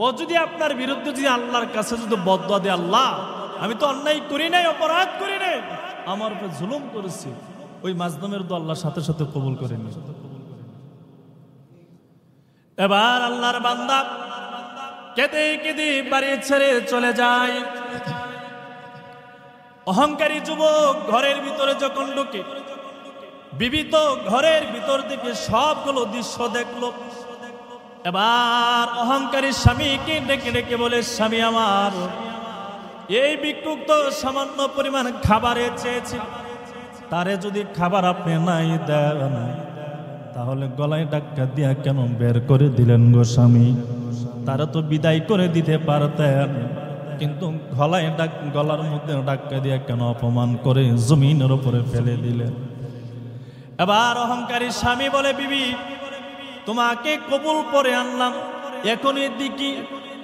ও যদি আপনার বিরুদ্ধে যদি আল্লাহর কাছে যদি বদদোয়া দেয়, আল্লাহ আমি তো অন্যায় করি নাই, অপরাধ করি নাই, আমার উপর জুলুম করেছি, ওই মাজলুমের দোয়া আল্লাহর সাথে সাথে কবুল করে নিন। এবার আল্লাহর বান্দা কেঁদে কেঁদে বাড়ি ছেড়ে চলে যায়। অহংকারী যুবক ঘরের ভিতরে যখন ঢুকে, বিবিত ঘরের ভিতর থেকে সবগুলো দৃশ্য দেখলো। এবার অহংকারী স্বামীকে ডেকে ডেকে বলে, স্বামী আমার, এই ভিক্ষুক তো সামান্য পরিমাণ খাবারে চেয়েছিল, তারে যদি খাবার আপনি নাই দেন, তাহলে গলায় ডাক্কা দিয়া কেন বের করে দিলেন গো স্বামী? তারা তো বিদায় করে দিতে পারতেন, কিন্তু গলার মধ্যে ডাক্কা দিয়া কেন অপমান করে জমিনের উপরে ফেলে দিলেন? এবার অহংকারী স্বামী বলে, বিবি তোমাকে কবুল করে আনলাম, এখনই দিকে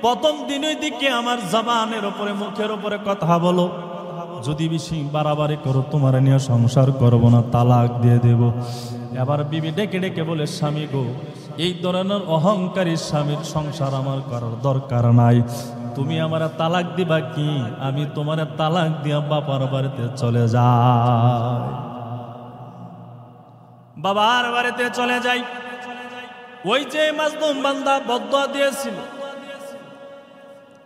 প্রথম দিনই দিকে আমার জবানের উপরে মুখের উপরে কথা বলো, যদি বেশি বাড়াবাড়ি করো তোমার নিয়ে সংসার করবো না, তালাক দিয়ে দেব। এবার বিবি ডেকে ডেকে বলে, স্বামী গো, এই ধরনের অহংকারী স্বামীর সংসার আমার করার দরকার নাই, তুমি আমার তালাক দিবা কি? আমি তোমার তালাক দিয়া বাবার বাড়িতে চলে যাই। বাবার বাড়িতে চলে যাই। ওই যে মাজলুম বান্দা বদদোয়া দিয়েছিল,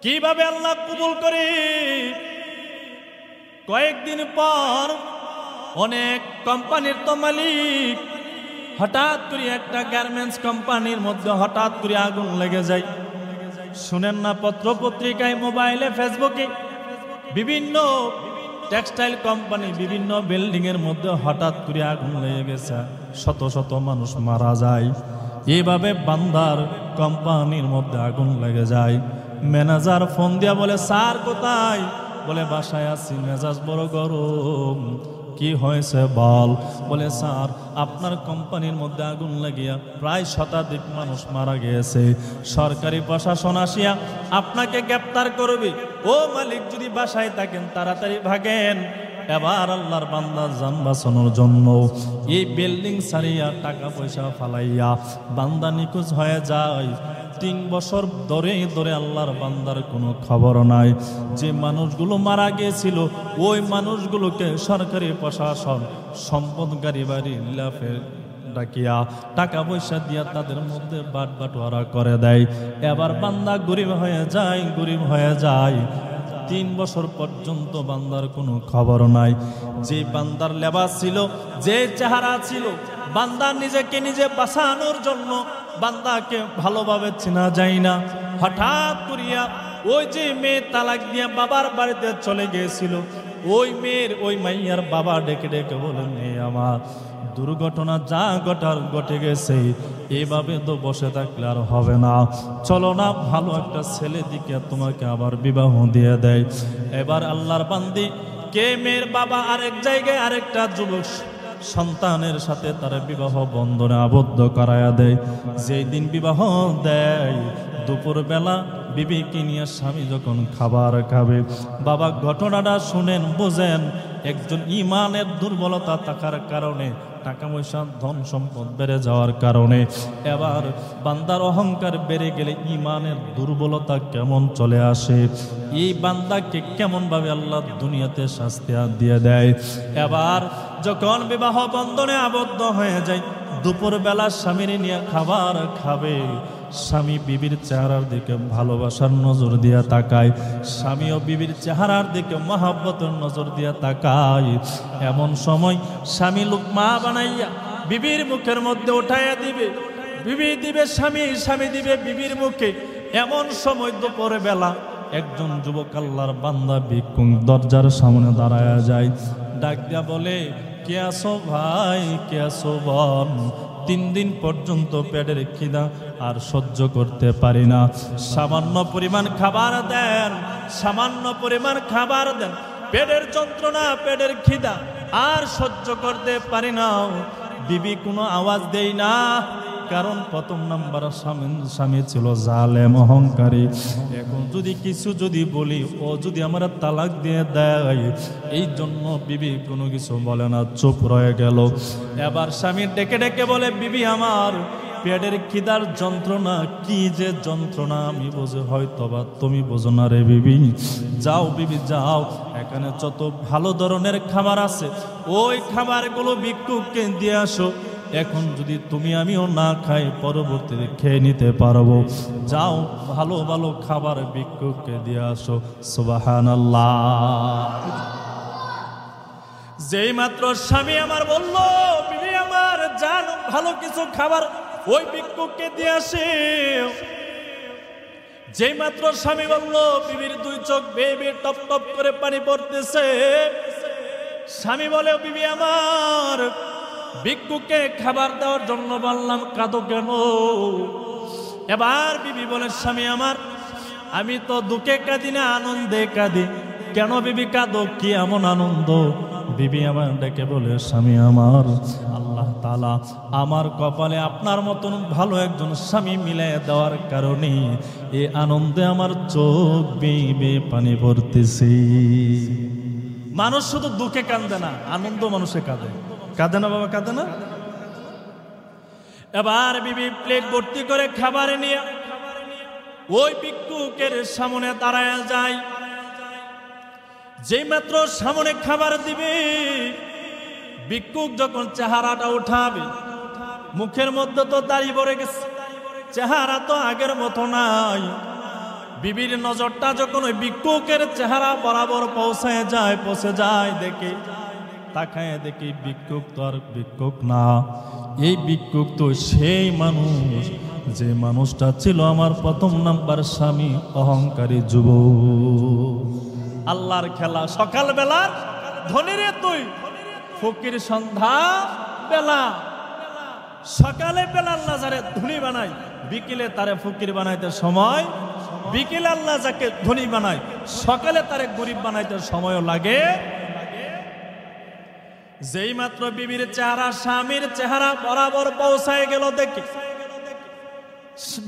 কিভাবে আল্লাহ কবুল করে? কয়েকদিন পর অনেক কোম্পানির তো মালিক, হঠাৎ করে একটা গার্মেন্টস কোম্পানির মধ্যে হঠাৎ করে আগুন লেগে যায়। শুনেন না পত্র পত্রিকায়, মোবাইলে, ফেসবুকে, বিভিন্ন টেক্সটাইল কোম্পানি, বিভিন্ন বিল্ডিং এর মধ্যে হঠাৎ করে আগুন লেগে গেছে, শত শত মানুষ মারা যায়। এইভাবে বান্দার কোম্পানির মধ্যে আগুন লেগে যায়। ম্যানেজার ফোন দিয়া বলে, স্যার কোথায়? বলে, বাসায় আছি, মেজাজ বড় গরম। কি হয়েছে বল? বলে, স্যার আপনার কোম্পানির মধ্যে আগুন লাগিয়া প্রায় শতাধিক মানুষ মারা গিয়েছে, সরকারি প্রশাসন আসিয়া আপনাকে গ্রেফতার করবে। ও মালিক, যদি বাসায় থাকেন তাড়াতাড়ি ভাগেন। এবার আল্লাহর বান্দা জান বাঁচানোর জন্য এই বিল্ডিং ছাড়িয়া টাকা পয়সা ফালাইয়া বান্দা নিখোঁজ হয়ে যায়। 3 বছর ধরে ধরে আল্লাহর বান্দার কোনো খবর নাই। যে মানুষগুলো মারা গিয়েছিল ওই মানুষগুলোকে সরকারি প্রশাসন সম্পদকারী বাড়ি ডাকিয়া টাকা পয়সা দিয়া তাদের মধ্যে বাটবাটোয়ারা করে দেয়। এবার বান্দা গরিব হয়ে যায়। 3 বছর পর্যন্ত বান্দার কোনো খবর নাই। যে বান্দার লেবাস ছিল, যে চেহারা ছিল, বান্দা নিজেকে নিজে বাঁচানোর জন্য বান্দাকে ভালোভাবে চেনা যায় না। হঠাৎ করিয়া ওই যে মেয়ে তালাক দিয়ে বাবার বাড়িতে চলে গিয়েছিল, ওই মেয়ের ওই মাইয়ার বাবা ডেকে ডেকে বলেন, আমার দুর্ঘটনা যা ঘটে গেছে, এভাবে তো বসে থাকলে আর হবে না, চলো না ভালো একটা ছেলে দিকে তোমাকে আবার বিবাহ দিয়ে দেয়। এবার আল্লাহর বান্দি কে মেয়ের বাবা আরেক জায়গায় আরেকটা যুবক সন্তানের সাথে তার বিবাহ বন্ধনে আবদ্ধ করায়া দেয়। যেই দিন বিবাহ দেয়, দুপুর বেলা বিবিকে নিয়ে স্বামী যখন খাবার খাবে, বাবা ঘটনাটা শুনেন, বোঝেন, একজন ইমানের দুর্বলতা থাকার কারণে, টাকা পয়সা ধন সম্পদ বেড়ে যাওয়ার কারণে, এবার বান্দার অহংকার বেড়ে গেলে ইমানের দুর্বলতা কেমন চলে আসে, এই বান্দাকে কেমন ভাবে আল্লাহ দুনিয়াতে শাস্তি দিয়ে দেয়। এবার যখন বিবাহ বন্ধনে আবদ্ধ হয়ে যায়, দুপুর বেলা স্বামীর নিয়ে খাবার খাবে, স্বামী বিবির চেহারার দিকে ভালোবাসার নজর দিয়া তাকায়, স্বামীও বিবির চেহারার দিকে মহব্বতের নজর দিয়া তাকায়। এমন সময় স্বামী লুকমা বানাইয়া বিবির মুখের মধ্যে উঠাইয়া দিবে, বিবি দিবে স্বামী, স্বামী দিবে বিবির মুখে। এমন সময় দুপুর বেলা একজন যুবক আল্লাহর বান্দা ভিক্ষুক দরজার সামনে দাঁড়ায়া যায়, ডাক দিয়া বলে, কে আসো ভাই, কে আসো বোন, 3 দিন পর্যন্ত পেটের খিদা আর সহ্য করতে পারি না, সামান্য পরিমাণ খাবার দেন, সামান্য পরিমাণ খাবার দেন, পেটের যন্ত্রণা, পেটের খিদা আর সহ্য করতে পারি না। বিবি কোনো আওয়াজ দেই না, কারণ প্রথম নাম্বার স্বামী ছিল জালেম, অহংকারী। এখন যদি কিছু বলি, ও যদি আমার তালাক দিয়ে দেয়, এই জন্য বিবি কোনো কিছু বলে না, চুপ রয়ে গেল। এবার স্বামী ডেকে ডেকে বলে, বিবি আমার পেটের খিদার যন্ত্রণা, কি যে যন্ত্রণা আমি বোঝে, হয়তোবা তুমি বোঝো না রে বিবি। যাও বিবি যাও, এখানে যত ভালো ধরনের খাবার আছে ওই খাবারগুলো ভিক্ষুককে দিয়ে আসো। এখন যদি তুমি আমিও না খাই, পরবর্তীতে খেয়ে নিতে পারবো। যাও ভালো ভালো খাবার ভিক্ষুককে দিয়ে আসো। সুবহানাল্লাহ। যেই মাত্র স্বামী আমার বলল, বিবি আমার জান ভালো কিছু খাবার ওই ভিক্ষুককে দিয়ে আসে, যেই মাত্র স্বামী বলল, বিবির 2 চোখ বেয়ে বেয়ে টপ টপ করে পানি পড়তেছে। স্বামী বলে, বিবি আমার ভিক্ষুককে খাবার দেওয়ার জন্য বললাম, কাঁদো কেন? এবার বিবি বলে, স্বামী আমার আমি তো দুঃখে কাঁদি না, আনন্দে কাঁদি। কেন বিবি কাঁদো, কি এমন আনন্দ? বিবি আমার ডেকে বলে, স্বামী আমার আল্লাহ তাআলা আমার কপালে আপনার মতন ভালো একজন স্বামী মিলাই দেওয়ার কারণে এই আনন্দে আমার চোখ বেয়ে বেয়ে পানি পড়তেছে। মানুষ শুধু দুঃখে কাঁদে না, আনন্দ মানুষে কাঁদে। কাঁদে না বাবা, কাঁদে না? এবার বিবি প্লেট ভর্তি করে খাবার নিয়ে ওই ভিক্ষুকের সামনে দাঁড়ায় যায়। যেই মাত্র সামনে খাবার দিবে, ভিক্ষুক যখন চেহারাটা উঠাবে, মুখের মধ্যে তো দাড়ি ভরে গেছে, চেহারা তো আগের মতো নাই। বিবির নজরটা যখন ওই ভিক্ষুকের চেহারা বরাবর পৌঁছে যায়, দেখে তাকায় দেখি ভিক্ষুক তো আর ভিক্ষুক না, এই ভিক্ষুক তো সেই মানুষ, যে মানুষটা ছিল আমার প্রথম নাম্বার স্বামী, অহংকারী যুবক। আল্লাহর খেলা, সকাল বেলা ধনীরে তুই ফকির, সন্ধ্যা বেলা, সকালে বেলা আল্লাহ যারে ধনী বানায়, বিকেলে তারে ফকির বানাইতে সময়, বিকেলে আল্লাহ যাকে ধনী বানায়, সকালে তারে গরিব বানাইতে সময়ও লাগে। যেই মাত্র বিবির চেহারা স্বামীর চেহারা বরাবর পৌঁছায় গেল, দেখে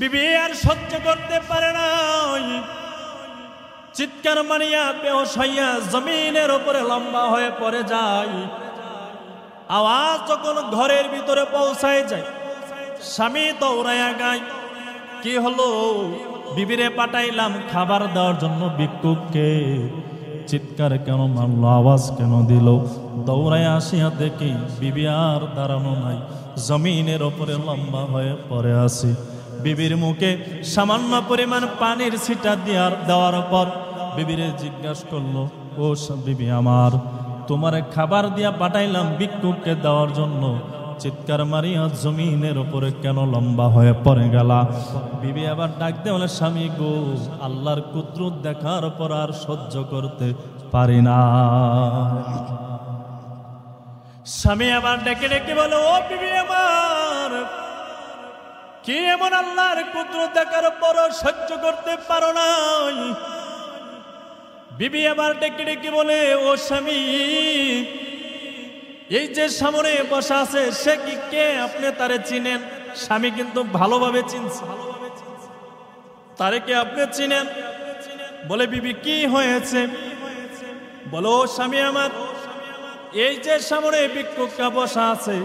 বিবি আর সহ্য করতে পারে না, চিৎকার মারিয়া বেহুশ হইয়া জমিনের উপরে লম্বা হয়ে পড়ে যায়। আওয়াজ যখন ঘরের ভিতরে পৌঁছায় যায়, স্বামী দৌড়াইয়া গায়, কি হলো? বিবিরে পাঠাইলাম খাবার দেওয়ার জন্য ভিক্ষুককে, চিৎকার কেন মারলো, আওয়াজ কেন দিল? দৌড়ায় আসিয়া দেখি বিবি আর দাঁড়ানো নাই, জমিনের ওপরে লম্বা হয়ে পড়ে আছে। বিবির মুখে সামান্য পরিমাণ পানির ছিটা দেওয়ার পর বিবিরে জিজ্ঞাসা করলো, ও বিবি আমার, তোমার খাবার দিয়া পাঠাইলাম ভিক্ষুককে দেওয়ার জন্য, চিৎকার মারিয়া জমিনের উপরে কেন লম্বা হয়ে পড়ে গেলা? বিবি আবার ডাক দিয়ে বলে, স্বামী গো, আল্লাহর কুদরত দেখার পর আর সহ্য করতে পারি না। স্বামী আবার ডেকে ডেকে বলে, ও বিবি আমার, কি এমন আল্লাহর কুদরত দেখার পর সহ্য করতে পারো না? বিবি আবার ডেকে ডেকে বলে, ও স্বামী, এই যে সামনে বসা আছে সে কি কে? আপনি তারে চিনেন? স্বামী কিন্তু ভালোভাবে চিনছে, তারে কে আপনি চিনেন? বলে, বিবি কি হয়েছে? বলো, স্বামী আমার, এই যে সামনে ভিক্ষুকটা বসা আছে,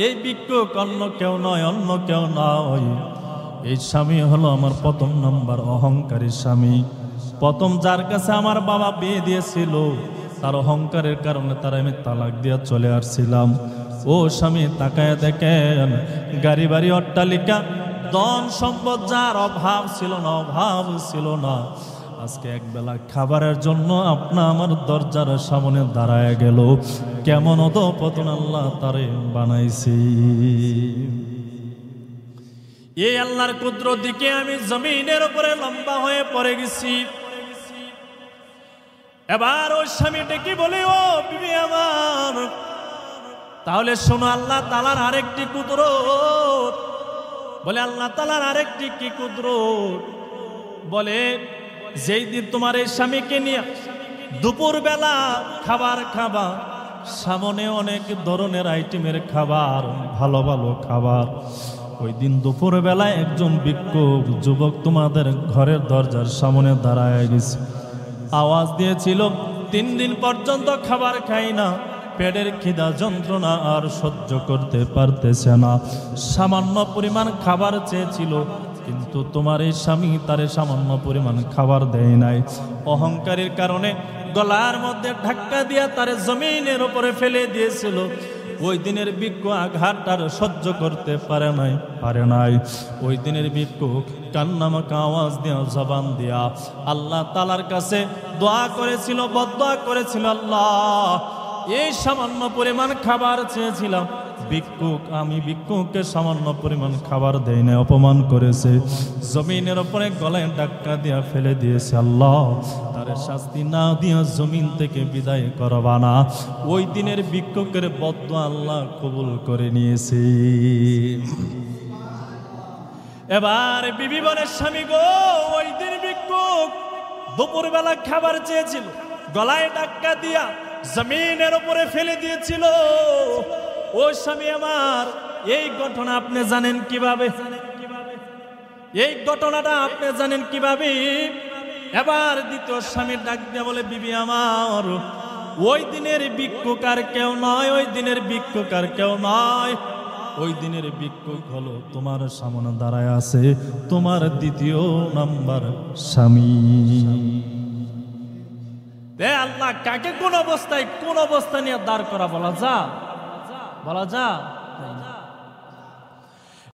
এই ভিক্ষুক অন্য কেউ নয়, অন্য কেউ নয়, এই স্বামী হলো আমার প্রথম নাম্বার অহংকারী স্বামী। প্রথম যার কাছে আমার বাবা বিয়ে দিয়েছিল, তার অহংকারের কারণে তার আমি তালাক দিয়া চলে আসছিলাম। ও স্বামী, তাকায় দেখেন, গাড়ি বাড়ি অট্টালিকা ধন সম্পদ যার অভাব ছিল না, অভাব ছিল না, আজকে একবেলা খাবারের জন্য আপনা আমার দরজার সামনে দাঁড়ায় গেল। কেমন অধঃপতন আল্লাহ তারে বানাইছি। এই আল্লাহর কুদরত দিকে আমি জমিনের উপরে লম্বা হয়ে পড়ে গেছি। এবার ওই স্বামীটা কি বলে, ও বিবি আমার, তাহলে শোনো আল্লাহ তাআলার আরেকটি কুদরত। বলে, আল্লাহ তাআলার আরেকটি কি কুদরত? বলে, যেই দিন তোমার এই স্বামীকে নিয়ে দুপুর বেলা খাবার খাবা, সামনে অনেক ধরনের আইটেমের খাবার, ভালো ভালো খাবার, ওই দিন দুপুর বেলায় একজন ভিক্ষুক যুবক তোমাদের ঘরের দরজার সামনে দাঁড়ায় গেছে, আওয়াজ দিয়েছিল, 3 দিন পর্যন্ত খাবার খাই না, পেটের খিদা যন্ত্রণা আর সহ্য করতে পারতেছে না, সামান্য পরিমাণ খাবার চেয়েছিল, কিন্তু তোমার এই স্বামী তারে সামান্য পরিমাণ খাবার দেয় নাই। অহংকারের কারণে গলার মধ্যে ধাক্কা দিয়া তারে জমিনের উপরে ফেলে দিয়েছিল। ওই দিনের ভিক্ষুক আঘাতটার সহ্য করতে পারে নাই। ওই দিনের ভিক্ষুক কান্নামাকা আওয়াজ দিয়া, জবান দিয়া আল্লাহ তাআলার কাছে দোয়া করেছিল, বদদোয়া করেছিল, আল্লাহ, এই সামান্য পরিমাণ খাবার চেয়েছিলাম, আমি ভিক্ষুককে সামান্য পরিমাণ খাবার দেই না, অপমান করেছে, জমিনের উপরে গলায় ধাক্কা দিয়া ফেলে দিয়েছে, আল্লাহ, তার শাস্তি না দিয়া জমিন থেকে বিদায় করবা না। ওই দিনের ভিক্ষুকের বদদোয়া আল্লাহ কবুল করে নিয়েছে। এবার বিবি বলে, স্বামী গো, ওই দিন ভিক্ষুক দুপুরবেলা খাবার চেয়েছিল, গলায় ধাক্কা দিয়া জমিনের উপরে ফেলে দিয়েছিল। ও স্বামী আমার, এই ঘটনা আপনি জানেন কিভাবে? এই ঘটনাটা আপনি জানেন কিভাবে? এবার দ্বিতীয় স্বামীর ডাক দিয়ে বলে, বিবি আমার, ওই দিনের ভিক্ষুক আর কেউ নয়, ওই দিনের ভিক্ষুক আর কেউ নয়, ওই দিনের ভিক্ষুক হলো তোমার সামনে দাঁড়ায় আছে তোমার দ্বিতীয় নাম্বার স্বামী। আল্লাহ কাকে কোন অবস্থায় কোন অবস্থা নিয়ে দাঁড় করা বলা যা?